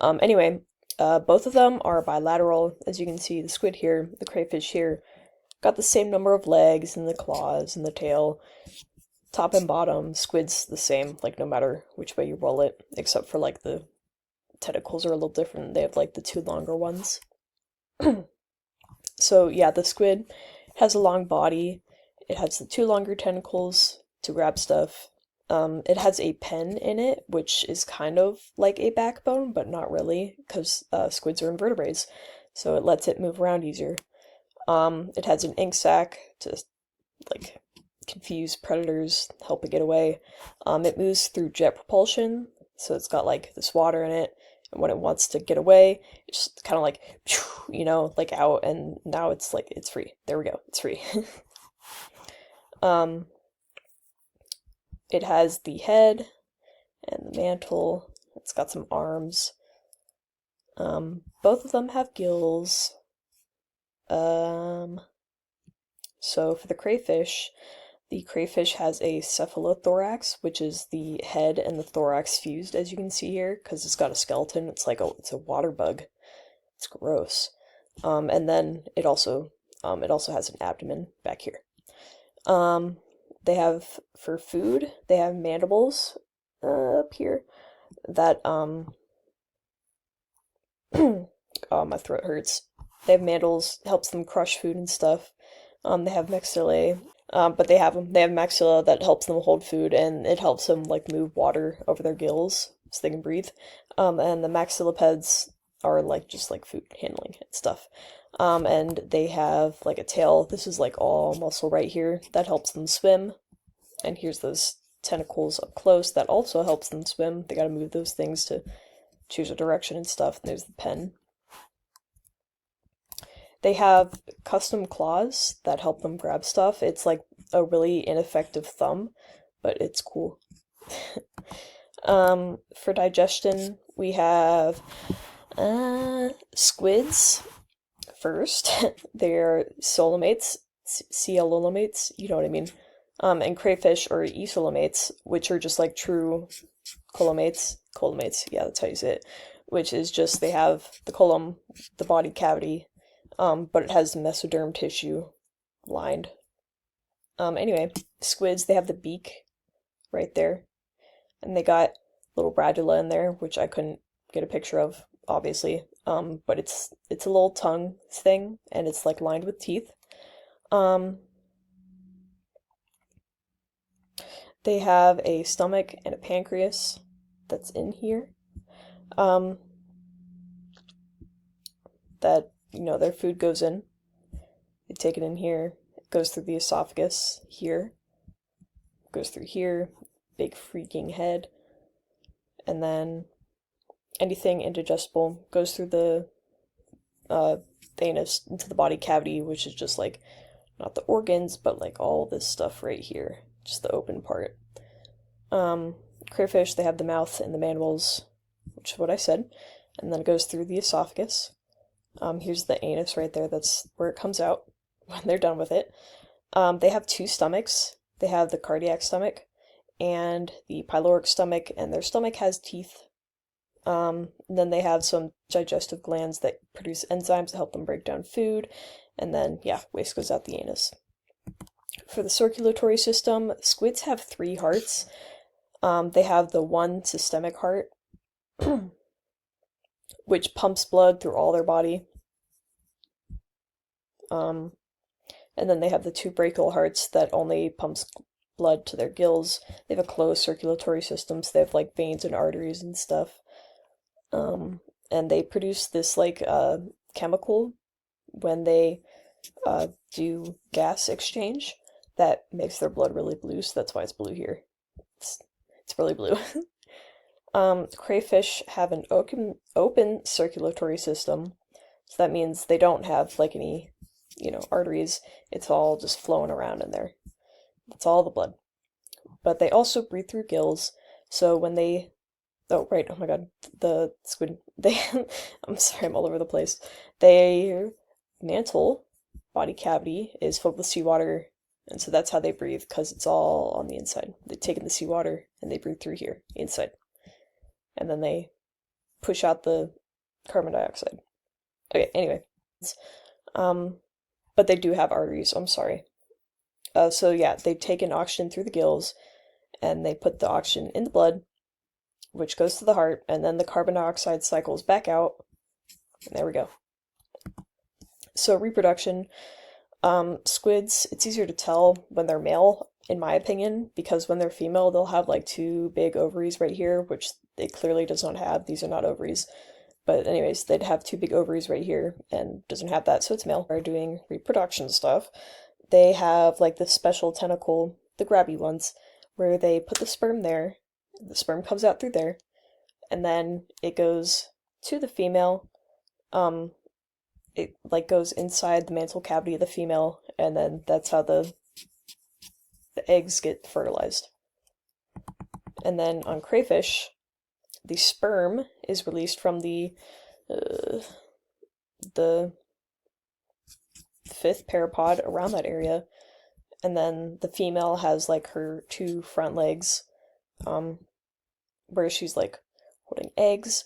Anyway, both of them are bilateral. As you can see, the squid here, the crayfish here, got the same number of legs and the claws and the tail. Top and bottom, squid's the same, like no matter which way you roll it, except for like the tentacles are a little different. They have like the two longer ones. So yeah, the squid has a long body. It has the two longer tentacles to grab stuff. It has a pen in it, which is kind of like a backbone, but not really, because squids are invertebrates, so it lets it move around easier. It has an ink sac to like confuse predators, help it get away. It moves through jet propulsion, so it's got like this water in it, and when it wants to get away, it's just kind of like, like out, and now it's like, it's free. There we go, it's free. um, it has the head and the mantle. It's got some arms. Both of them have gills. So for the crayfish has a cephalothorax, which is the head and the thorax fused, as you can see here, because it's got a skeleton. It's like it's a water bug. It's gross. And then it also has an abdomen back here. They have, for food, they have mandibles up here that oh, my throat hurts. They have mandibles, helps them crush food and stuff. They have maxillae, but they have maxilla that helps them hold food, and it helps them like move water over their gills so they can breathe. And the maxillipeds are like just like food handling and stuff. And they have like a tail. This is like all muscle right here that helps them swim. And here's those tentacles up close that also helps them swim. They got to move those things to choose a direction and stuff. And there's the pen. They have custom claws that help them grab stuff. It's like a really ineffective thumb, but it's cool. For digestion, we have squids first. They're solomates, coelomates, you know what I mean. And crayfish or esolomates, which are just like true colomates, yeah, that's how you say it, which is just they have the column, the body cavity, but it has mesoderm tissue lined. Anyway, squids, they have the beak right there, and they got little radula in there, which I couldn't get a picture of, obviously, but it's a little tongue thing, and it's like lined with teeth. They have a stomach and a pancreas that's in here. That, their food goes in. They take it in here. It goes through the esophagus here. Goes through here. Big freaking head. And then anything indigestible goes through the anus into the body cavity, which is just like, not the organs, but like all this stuff right here. Just the open part. Crayfish, they have the mouth and the mandibles, which is what I said. And then it goes through the esophagus. Here's the anus right there. That's where it comes out when they're done with it. They have two stomachs. They have the cardiac stomach and the pyloric stomach, and their stomach has teeth. Then they have some digestive glands that produce enzymes to help them break down food. And then, yeah, waste goes out the anus. For the circulatory system, squids have 3 hearts. They have the one systemic heart, which pumps blood through all their body. And then they have the 2 brachial hearts that only pumps blood to their gills. They have a closed circulatory system, so they have like veins and arteries and stuff. And they produce this like chemical when they do gas exchange that makes their blood really blue, so that's why it's blue here. It's really blue. Crayfish have an open circulatory system, so that means they don't have like any, arteries. It's all just flowing around in there. That's all the blood. But they also breathe through gills, so when they... Oh, right, oh my god, the squid... I'm sorry, I'm all over the place. Their mantle, body cavity, is filled with seawater, and so that's how they breathe, because it's all on the inside. They take in the seawater, and they breathe through here, inside. And then they push out the carbon dioxide. Okay, anyway. But they do have arteries, I'm sorry. So yeah, they take in oxygen through the gills, and they put the oxygen in the blood, which goes to the heart, and then the carbon dioxide cycles back out. And there we go. So reproduction, squids, it's easier to tell when they're male, in my opinion, because when they're female, they'll have like two big ovaries right here, which it clearly does not have. These are not ovaries. But anyways, they'd have two big ovaries right here, and doesn't have that, so it's male. Are doing reproduction stuff. They have like this special tentacle, the grabby ones, where they put the sperm there, the sperm comes out through there, and then it goes to the female. It like goes inside the mantle cavity of the female, and then that's how the eggs get fertilized. And then on crayfish, the sperm is released from the fifth parapod around that area, and then the female has like her two front legs, where she's like holding eggs,